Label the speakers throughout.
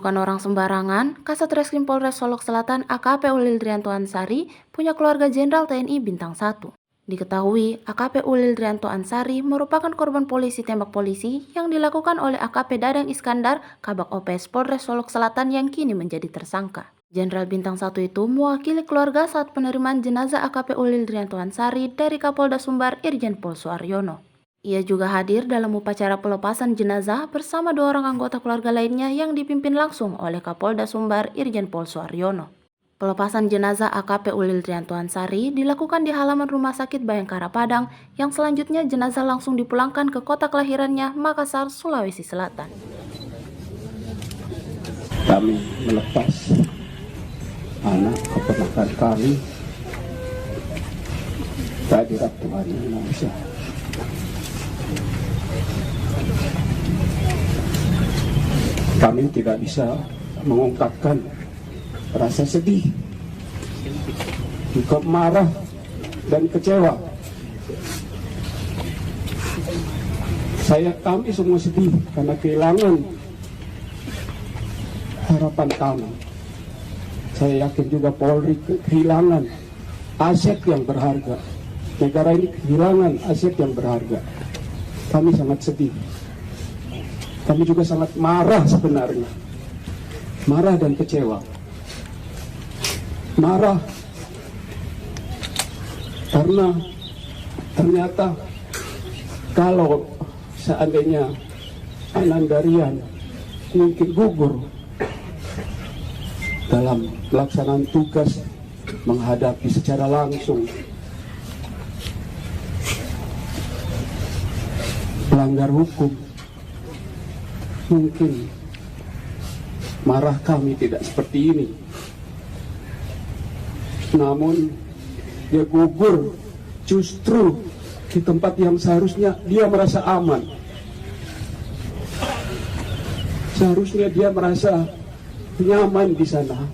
Speaker 1: Bukan orang sembarangan, Kasat Reskrim Polres Solok Selatan AKP Ulil Drianto Ansari punya keluarga Jenderal TNI Bintang 1. Diketahui, AKP Ulil Drianto Ansari merupakan korban polisi tembak polisi yang dilakukan oleh AKP Dadang Iskandar, Kabak OPS Polres Solok Selatan yang kini menjadi tersangka. Jenderal Bintang 1 itu mewakili keluarga saat penerimaan jenazah AKP Ulil Drianto Ansari dari Kapolda Sumbar Irjen Pol Suaryono. Ia juga hadir dalam upacara pelepasan jenazah bersama 2 orang anggota keluarga lainnya yang dipimpin langsung oleh Kapolda Sumbar Irjen Pol Suaryono. Pelepasan jenazah AKP Ulil Drianto Ansari dilakukan di halaman Rumah Sakit Bayangkara Padang yang selanjutnya jenazah langsung dipulangkan ke kota kelahirannya Makassar, Sulawesi Selatan.
Speaker 2: Kami melepas anak keponakan kami kehadirat Tuhan Yang Maha Esa. Kami tidak bisa mengungkapkan rasa sedih, juga marah dan kecewa. Kami semua sedih karena kehilangan harapan kami. Saya yakin juga Polri kehilangan aset yang berharga. Negara ini kehilangan aset yang berharga. Kami sangat sedih. Kami juga sangat marah sebenarnya. Marah dan kecewa. Marah karena ternyata kalau seandainya Anandarian mungkin gugur dalam pelaksanaan tugas menghadapi secara langsung pelanggar hukum, mungkin marah kami tidak seperti ini. Namun dia gugur justru di tempat yang seharusnya dia merasa aman. Seharusnya dia merasa nyaman di sana.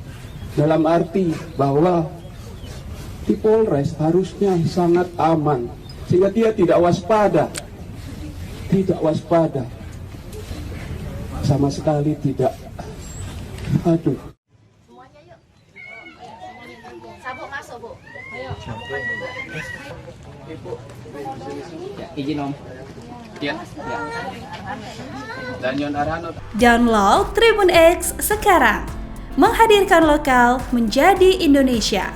Speaker 2: Dalam arti bahwa di Polres harusnya sangat aman, sehingga dia tidak waspada. Tidak waspada. Sama sekali tidak. Aduh.
Speaker 3: Semuanya yuk. Sabuk masuk, Bu. Ayo.
Speaker 4: Ibu. Ya, izin Om. Ya. Dan Yon Arhano.
Speaker 5: Download Tribun X sekarang. Menghadirkan lokal menjadi Indonesia.